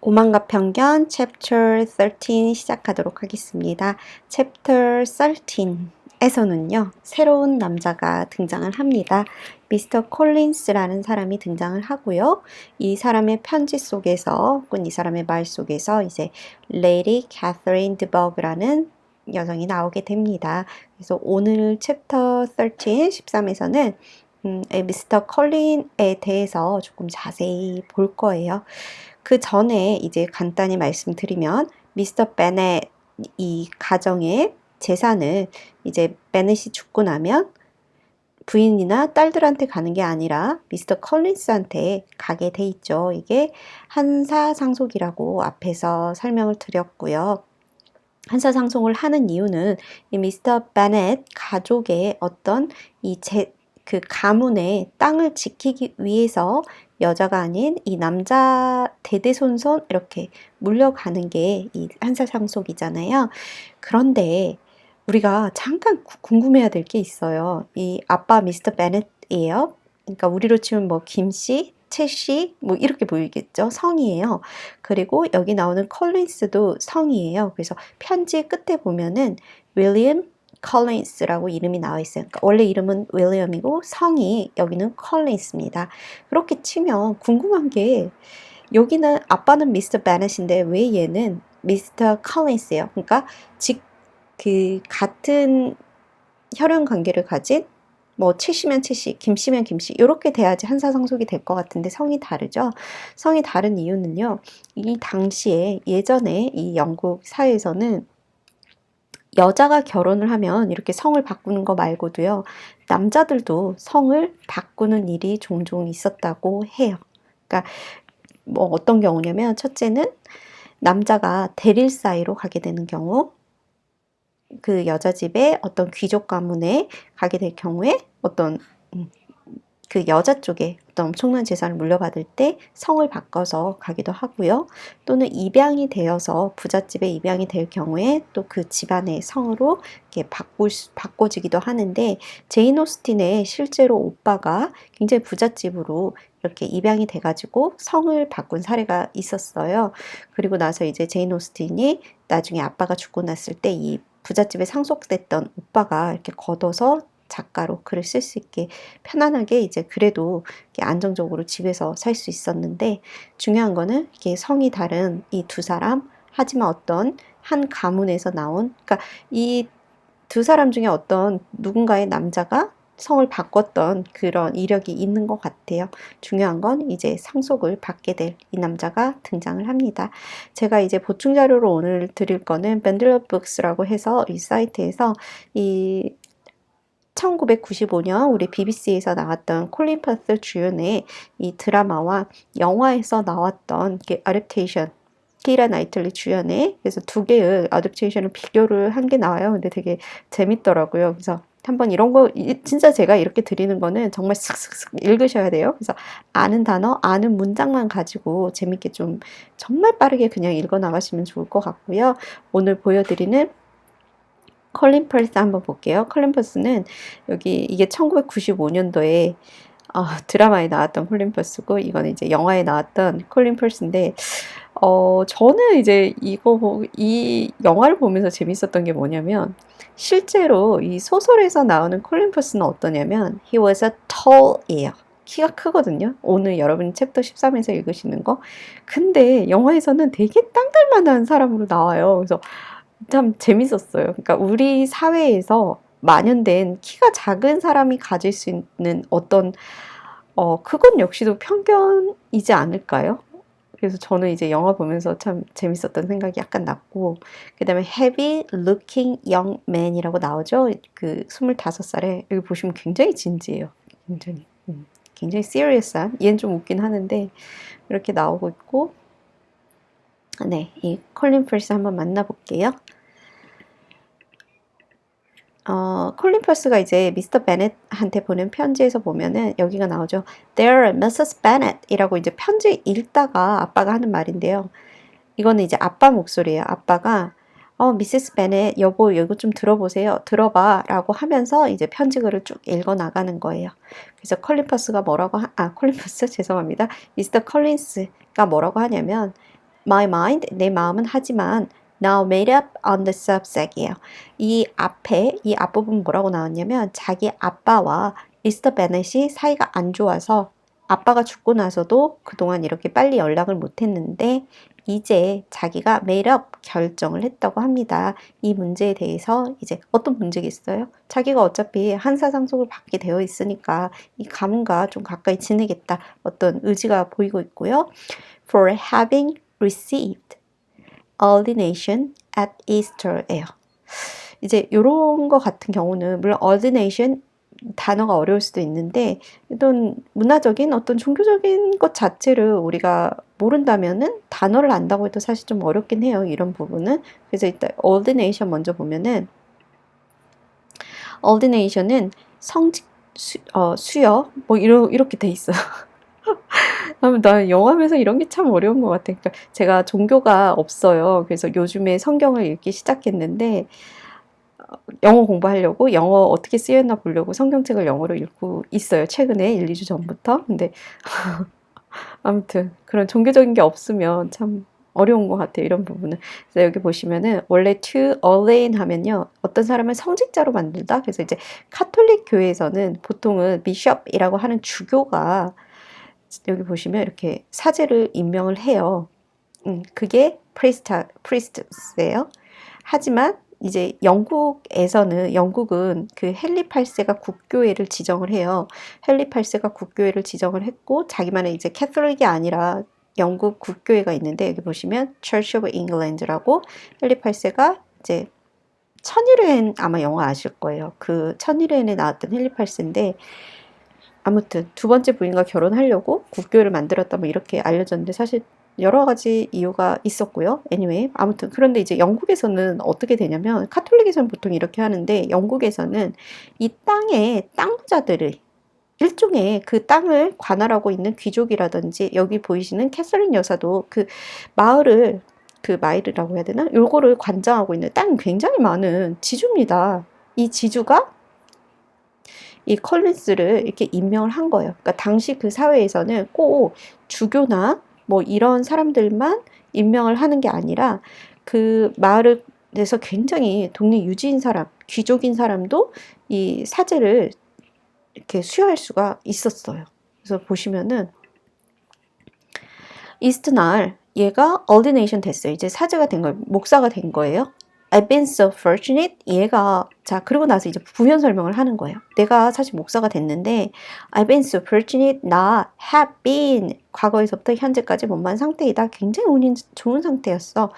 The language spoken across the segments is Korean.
오만과 편견 Chapter 13 시작하도록 하겠습니다. Chapter 13에서는요, 새로운 남자가 등장을 합니다. 미스터 콜린스라는 사람이 등장을 하고요. 이 사람의 편지 속에서, 혹은 이 사람의 말 속에서 이제 Lady Catherine de Bourgh라는 여성이 나오게 됩니다. 그래서 오늘 챕터 13, 13에서는 미스터 컬린에 대해서 조금 자세히 볼 거예요. 그 전에 이제 간단히 말씀드리면 미스터 베넷 이 가정의 재산을 이제 베넷이 죽고 나면 부인이나 딸들한테 가는 게 아니라 미스터 컬린스한테 가게 돼 있죠. 이게 한사상속이라고 앞에서 설명을 드렸고요. 한사상속을 하는 이유는 이 미스터 베넷 가족의 어떤 그 가문의 땅을 지키기 위해서 여자가 아닌 이 남자 대대손손 이렇게 물려가는 게 이 한사상속이잖아요. 그런데 우리가 잠깐 궁금해야 될 게 있어요. 이 아빠 미스터 베넷이에요. 그러니까 우리로 치면 뭐 김씨, 채씨 뭐 이렇게 보이겠죠. 성이에요. 그리고 여기 나오는 컬린스도 성이에요. 그래서 편지 끝에 보면은 윌리엄 컬린스라고 이름이 나와 있어요. 그러니까 원래 이름은 윌리엄이고 성이 여기는 컬린스입니다. 그렇게 치면 궁금한 게 여기는 아빠는 미스터 베넷인데 왜 얘는 미스터 컬린스예요. 그러니까 그 같은 혈연 관계를 가진 뭐 채씨면 채씨, 김씨면 김씨 이렇게 돼야지 한사상속이 될 것 같은데 성이 다르죠. 성이 다른 이유는요. 이 당시에 예전에 이 영국 사회에서는 여자가 결혼을 하면 이렇게 성을 바꾸는 거 말고도요. 남자들도 성을 바꾸는 일이 종종 있었다고 해요. 그러니까 뭐 어떤 경우냐면 첫째는 남자가 대릴 사이로 가게 되는 경우, 그 여자 집에 어떤 귀족 가문에 가게 될 경우에 어떤 그 여자 쪽에 어떤 엄청난 재산을 물려받을 때 성을 바꿔서 가기도 하고요. 또는 입양이 되어서 부잣집에 입양이 될 경우에 또 그 집안의 성으로 이렇게 바꿔지기도 하는데 제인 오스틴의 실제로 오빠가 굉장히 부잣집으로 이렇게 입양이 돼가지고 성을 바꾼 사례가 있었어요. 그리고 나서 이제 제인 오스틴이 나중에 아빠가 죽고 났을 때 이 부잣집에 상속됐던 오빠가 이렇게 걷어서 작가로 글을 쓸 수 있게 편안하게 이제 그래도 안정적으로 집에서 살 수 있었는데 중요한 거는 이게 성이 다른 이 두 사람 하지만 어떤 한 가문에서 나온 그러니까 이 두 사람 중에 어떤 누군가의 남자가 성을 바꿨던 그런 이력이 있는 것 같아요. 중요한 건 이제 상속을 받게 될 이 남자가 등장을 합니다. 제가 이제 보충 자료로 오늘 드릴 거는 밴들러 북스라고 해서 이 사이트에서 이 1995년 우리 BBC에서 나왔던 콜린 퍼스 주연의 이 드라마와 영화에서 나왔던 어댑테이션 키라 나이틀리 주연의 그래서 두 개의 어댑테이션을 비교를 한 게 나와요. 근데 되게 재밌더라고요. 그래서 한번 이런 거 진짜 제가 이렇게 드리는 거는 정말 슥슥슥 읽으셔야 돼요. 그래서 아는 단어, 아는 문장만 가지고 재밌게 좀 정말 빠르게 그냥 읽어 나가시면 좋을 것 같고요. 오늘 보여드리는 컬린 퍼스 한번 볼게요. 컬린 퍼스는 여기 이게 1995년도에 드라마에 나왔던 콜린 퍼스고 이거는 이제 영화에 나왔던 콜린 퍼스인데 저는 이제 이 영화를 보면서 재밌었던 게 뭐냐면 실제로 이 소설에서 나오는 콜린 퍼스는 어떠냐면 he was a tall이에요. 키가 크거든요. 오늘 여러분 챕터 13에서 읽으시는 거. 근데 영화에서는 되게 땅들만한 사람으로 나와요. 그래서 참 재밌었어요. 그러니까 우리 사회에서 만연된 키가 작은 사람이 가질 수 있는 어떤 그건 역시도 편견이지 않을까요? 그래서 저는 이제 영화 보면서 참 재밌었던 생각이 약간 났고 그 다음에 Heavy Looking Young Man이라고 나오죠. 그 25살에 여기 보시면 굉장히 진지해요. 굉장히 serious한 얘는 좀 웃긴 하는데 이렇게 나오고 있고 네, 이 콜린 퍼스 한번 만나볼게요. 콜린 퍼스가 이제 미스터 베넷한테 보낸 편지에서 보면은 여기가 나오죠. Dear Mrs. Bennet 이라고 이제 편지 읽다가 아빠가 하는 말인데요. 이거는 이제 아빠 목소리예요. 아빠가 미세스 베넷 여보 이거 좀 들어보세요. 들어봐 라고 하면서 이제 편지글을 쭉 읽어 나가는 거예요. 그래서 콜린 퍼스가 뭐라고 콜린 퍼스 죄송합니다. 미스터 컬린스가 뭐라고 하냐면 my mind, 내 마음은 하지만 now made up on the subject이에요. 이 앞에 이 앞부분 뭐라고 나왔냐면 자기 아빠와 Mr. Bennet이 사이가 안 좋아서 아빠가 죽고 나서도 그동안 이렇게 빨리 연락을 못 했는데 이제 자기가 made up 결정을 했다고 합니다. 이 문제에 대해서 이제 어떤 문제겠어요? 자기가 어차피 한사상속을 받게 되어 있으니까 이 가문과 좀 가까이 지내겠다. 어떤 의지가 보이고 있고요. For having received ordination at Easter예요. 이제 이런 거 같은 경우는 물론 ordination 단어가 어려울 수도 있는데 이런 문화적인 어떤 종교적인 것 자체를 우리가 모른다면은 단어를 안다고 해도 사실 좀 어렵긴 해요. 이런 부분은. 그래서 일단 ordination 먼저 보면은 ordination은 성직 수여 뭐 이렇게 돼 있어요. 나 영화면서 이런 게 참 어려운 것 같아요. 그러니까 제가 종교가 없어요. 그래서 요즘에 성경을 읽기 시작했는데 영어 공부하려고 영어 어떻게 쓰였나 보려고 성경책을 영어로 읽고 있어요. 최근에 1, 2주 전부터. 근데 아무튼 그런 종교적인 게 없으면 참 어려운 것 같아요. 이런 부분은. 그래서 여기 보시면은 원래 to ordain 하면요. 어떤 사람을 성직자로 만들다. 그래서 이제 카톨릭 교회에서는 보통은 비숍이라고 하는 주교가 여기 보시면 이렇게 사제를 임명을 해요. 그게 priest예요. 하지만 이제 영국은 그 헨리 8세가 국교회를 지정을 해요. 헨리 8세가 국교회를 지정을 했고 자기만의 이제 캐톨릭이 아니라 영국 국교회가 있는데 여기 보시면 Church of England라고 헨리 8세가 이제 천일회엔 아마 영화 아실 거예요. 그 천일회에 나왔던 헨리 8세인데 아무튼 두 번째 부인과 결혼하려고 국교회를 만들었다 뭐 이렇게 알려졌는데 사실 여러 가지 이유가 있었고요. anyway, 아무튼 그런데 이제 영국에서는 어떻게 되냐면 카톨릭에서는 보통 이렇게 하는데 영국에서는 이 땅의 땅부자들을 일종의 그 땅을 관할하고 있는 귀족이라든지 여기 보이시는 캐서린 여사도 그 마을을 그 마을이라고 해야 되나? 요거를 관장하고 있는 땅이 굉장히 많은 지주입니다. 이 지주가 이 컬린스를 이렇게 임명을 한 거예요. 그러니까 당시 그 사회에서는 꼭 주교나 뭐 이런 사람들만 임명을 하는 게 아니라 그 마을에서 굉장히 동네 유지인 사람, 귀족인 사람도 이 사제를 이렇게 수여할 수가 있었어요. 그래서 보시면은 이스트날 얘가 ordination 됐어요. 이제 사제가 된 거예요. 목사가 된 거예요. I've been so fortunate. 얘가 자 그러고 나서 이제 부연 설명을 하는 거예요. 내가 사실 목사가 됐는데 I've been so fortunate. 나 have been 과거에서부터 현재까지 원만 상태이다. 굉장히 운이 좋은 상태였어.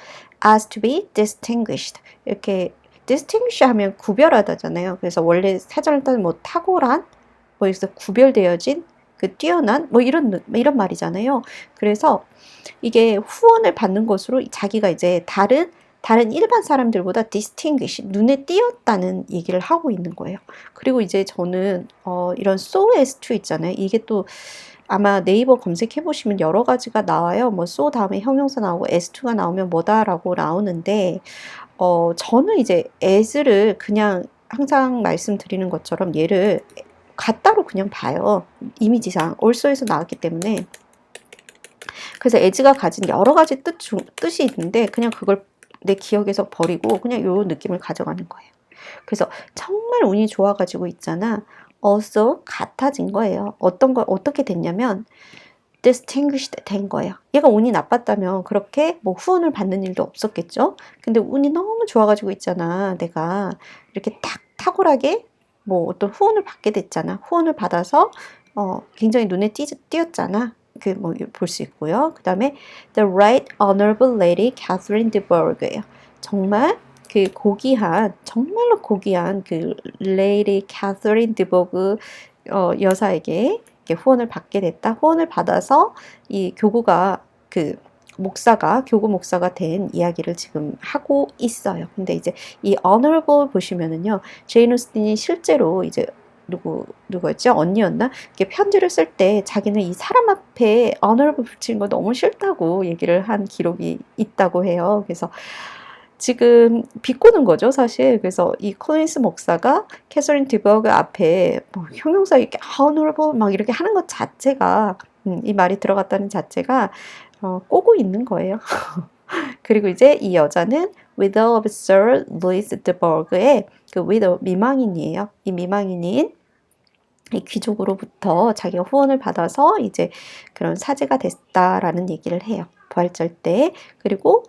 As to be distinguished. 이렇게 distinguish 하면 구별하다잖아요. 그래서 원래 사전을 따면 뭐 탁월한 뭐 여기서 구별되어진 그 뛰어난 뭐 이런 말이잖아요. 그래서 이게 후원을 받는 것으로 자기가 이제 다른 일반 사람들보다 distinguish, 눈에 띄었다는 얘기를 하고 있는 거예요. 그리고 이제 저는 이런 so as to 있잖아요. 이게 또 아마 네이버 검색해 보시면 여러 가지가 나와요. 뭐 so 다음에 형용사 나오고 as to가 나오면 뭐다라고 나오는데 저는 이제 as를 그냥 항상 말씀드리는 것처럼 얘를 같다로 그냥 봐요. 이미지상 also에서 나왔기 때문에. 그래서 as가 가진 여러 가지 뜻이 있는데 그냥 그걸 내 기억에서 버리고 그냥 요 느낌을 가져가는 거예요. 그래서 정말 운이 좋아가지고 있잖아. also 같아진 거예요. 어떻게 됐냐면 distinguished 된 거예요. 얘가 운이 나빴다면 그렇게 뭐 후원을 받는 일도 없었겠죠. 근데 운이 너무 좋아가지고 있잖아. 내가 이렇게 탁월하게 뭐 어떤 후원을 받게 됐잖아. 후원을 받아서 굉장히 눈에 띄었잖아. 그 뭐 볼 수 있고요. 그 다음에 The Right Honorable Lady Catherine de Bourgh예요. 정말 그 정말로 고귀한 그 Lady Catherine de Bourgh 여사에게 후원을 받게 됐다. 후원을 받아서 이 교구가 교구 목사가 된 이야기를 지금 하고 있어요. 근데 이제 이 honorable 보시면은요, 제인 오스틴이 실제로 이제 누구였죠? 언니였나? 이렇게 편지를 쓸 때 자기는 이 사람 앞에 honorable 붙이는 거 너무 싫다고 얘기를 한 기록이 있다고 해요. 그래서 지금 비꼬는 거죠, 사실. 그래서 이 콜린스 목사가 캐서린 디버그 앞에 뭐 형용사 이렇게 honorable 막 이렇게 하는 것 자체가 이 말이 들어갔다는 자체가 꼬고 있는 거예요. 그리고 이제 이 여자는 widow of Sir Louis de Bourgh의 그 widow 미망인이에요. 이 미망인인 이 귀족으로부터 자기가 후원을 받아서 이제 그런 사제가 됐다라는 얘기를 해요. 부활절 때. 그리고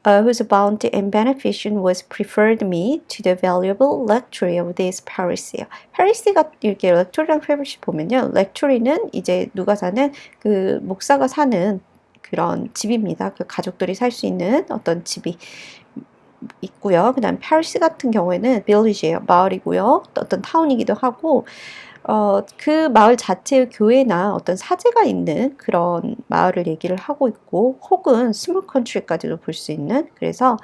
whose bounty and benefaction was preferred me to the valuable lectuary of this Paris이에요. 파리스가 이렇게 lectuary랑 페리시 보면요. lectuary는 이제 누가 사는 그 목사가 사는 그런 집입니다. 그 가족들이 살 수 있는 어떤 집이 있고요. 그 다음 파리스 같은 경우에는 village예요. 마을이고요. 어떤 타운이기도 하고 그 마을 자체의 교회나 어떤 사제가 있는 그런 마을을 얘기를 하고 있고 혹은 스몰 컨트리까지도 볼 수 있는 그래서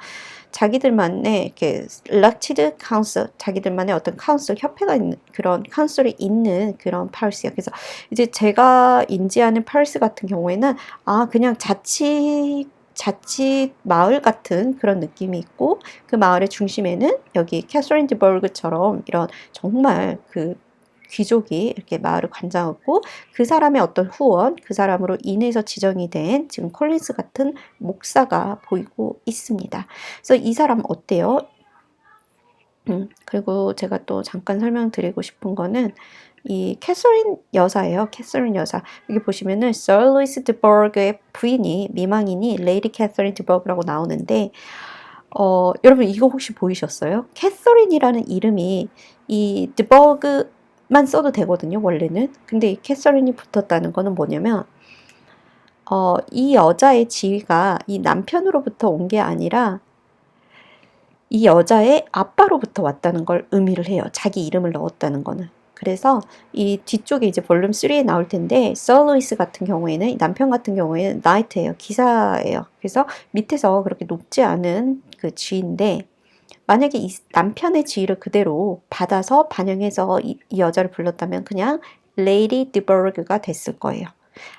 자기들만의 이렇게 elected council 자기들만의 어떤 카운슬 협회가 있는 그런 카운슬이 있는 그런 파리스요. 그래서 이제 제가 인지하는 파리스 같은 경우에는 그냥 자치 마을 같은 그런 느낌이 있고 그 마을의 중심에는 여기 캐서린 디버그처럼 이런 정말 그 귀족이 이렇게 마을을 관장하고 그 사람의 어떤 후원, 그 사람으로 인해서 지정이 된 지금 콜린스 같은 목사가 보이고 있습니다. 그래서 이 사람 어때요? 그리고 제가 또 잠깐 설명드리고 싶은 거는 이 캐서린 여사예요. 캐서린 여사. 여기 보시면은 Sir Louis de Bourgh의 부인이 미망인이 레이디 캐서린 디 버그라고 나오는데 여러분 이거 혹시 보이셨어요? 캐서린이라는 이름이 이 드버그만 써도 되거든요, 원래는. 근데 이 캐서린이 붙었다는 거는 뭐냐면 이 여자의 지위가 이 남편으로부터 온 게 아니라 이 여자의 아빠로부터 왔다는 걸 의미를 해요. 자기 이름을 넣었다는 거는. 그래서 이 뒤쪽에 이제 볼륨 3에 나올 텐데 서루이스 같은 경우에는 남편 같은 경우에는 나이트예요. 기사예요. 그래서 밑에서 그렇게 높지 않은 그 지위인데 만약에 이 남편의 지위를 그대로 받아서 반영해서 이 여자를 불렀다면 그냥 레이디 디버그가 됐을 거예요.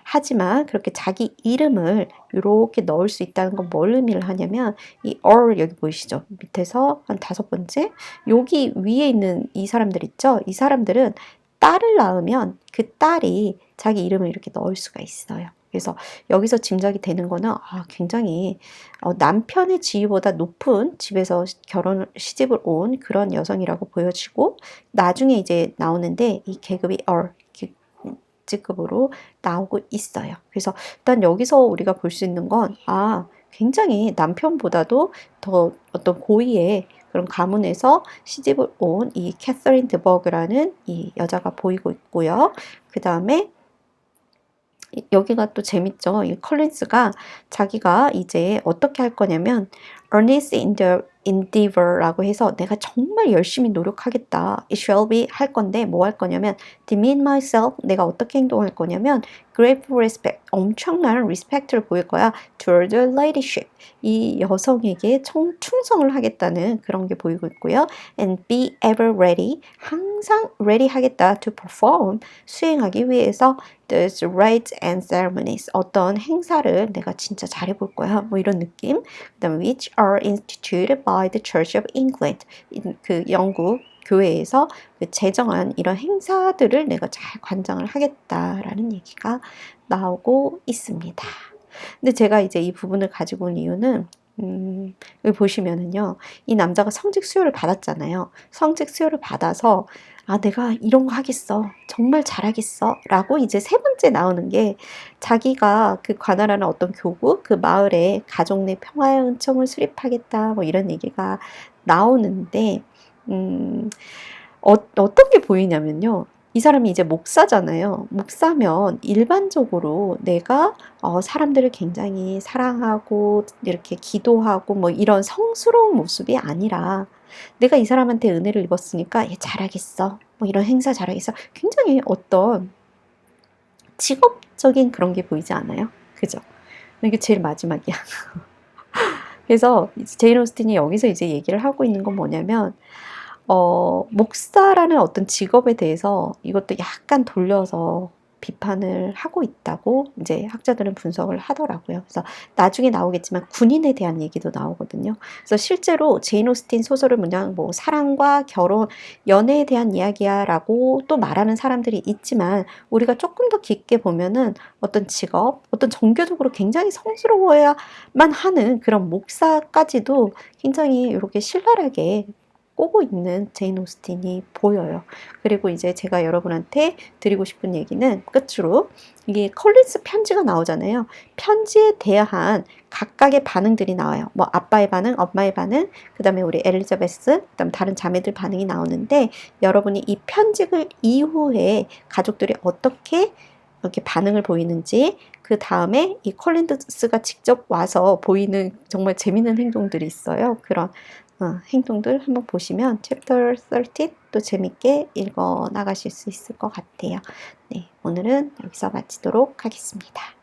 하지만 그렇게 자기 이름을 이렇게 넣을 수 있다는 건 뭘 의미를 하냐면 이 or 여기 보이시죠? 밑에서 한 5번째 여기 위에 있는 이 사람들 있죠? 이 사람들은 딸을 낳으면 그 딸이 자기 이름을 이렇게 넣을 수가 있어요. 그래서 여기서 짐작이 되는 거는 굉장히 남편의 지위보다 높은 집에서 시집을 온 그런 여성이라고 보여지고 나중에 이제 나오는데 이 계급이 직급으로 나오고 있어요. 그래서 일단 여기서 우리가 볼 수 있는 건 굉장히 남편보다도 더 어떤 고위의 그런 가문에서 시집을 온 이 캐서린 드버그라는 이 여자가 보이고 있고요. 그 다음에 여기가 또 재밌죠. 이 컬린스가 자기가 이제 어떻게 할 거냐면 earnest endeavor라고 해서 내가 정말 열심히 노력하겠다. It shall be 할 건데 뭐 할 거냐면 demean myself 내가 어떻게 행동할 거냐면 grateful respect 엄청난 respect를 보일 거야 toward the ladyship 이 여성에게 충성을 하겠다는 그런 게 보이고 있고요. and be ever ready 항상 ready 하겠다 to perform 수행하기 위해서 the rites and ceremonies 어떤 행사를 내가 진짜 잘해볼 거야 뭐 이런 느낌. 그다음 which are instituted by the Church of England 그 영국 교회에서 제정한 이런 행사들을 내가 잘 관장을 하겠다라는 얘기가 나오고 있습니다. 근데 제가 이제 이 부분을 가지고 온 이유는 여기 보시면은요, 이 남자가 성직 수요를 받았잖아요. 성직 수요를 받아서 내가 이런 거 하겠어. 정말 잘하겠어. 라고 이제 세 번째 나오는 게 자기가 그 관할하는 어떤 교구, 그 마을에 가족 내 평화의 은총을 수립하겠다. 뭐 이런 얘기가 나오는데, 어떤 게 보이냐면요. 이 사람이 이제 목사잖아요. 목사면 일반적으로 내가 사람들을 굉장히 사랑하고 이렇게 기도하고 뭐 이런 성스러운 모습이 아니라 내가 이 사람한테 은혜를 입었으니까 얘 잘하겠어. 뭐 이런 행사 잘하겠어. 굉장히 어떤 직업적인 그런 게 보이지 않아요? 그죠? 이게 제일 마지막이야. 그래서 제인 오스틴이 여기서 이제 얘기를 하고 있는 건 뭐냐면 목사라는 어떤 직업에 대해서 이것도 약간 돌려서 비판을 하고 있다고 이제 학자들은 분석을 하더라고요. 그래서 나중에 나오겠지만 군인에 대한 얘기도 나오거든요. 그래서 실제로 제인 오스틴 소설을 그냥 뭐 사랑과 결혼, 연애에 대한 이야기야라고 또 말하는 사람들이 있지만 우리가 조금 더 깊게 보면은 어떤 직업, 어떤 종교적으로 굉장히 성스러워야만 하는 그런 목사까지도 굉장히 이렇게 신랄하게 꼬고 있는 제인 오스틴이 보여요. 그리고 이제 제가 여러분한테 드리고 싶은 얘기는 끝으로 이게 콜린스 편지가 나오잖아요. 편지에 대한 각각의 반응들이 나와요. 뭐 아빠의 반응, 엄마의 반응, 그 다음에 우리 엘리자베스, 그 다음 다른 자매들 반응이 나오는데 여러분이 이 편지글 이후에 가족들이 어떻게 이렇게 반응을 보이는지 그 다음에 이 콜린스가 직접 와서 보이는 정말 재밌는 행동들이 있어요. 그런 행동들 한번 보시면 챕터 13 또 재밌게 읽어 나가실 수 있을 것 같아요. 네, 오늘은 여기서 마치도록 하겠습니다.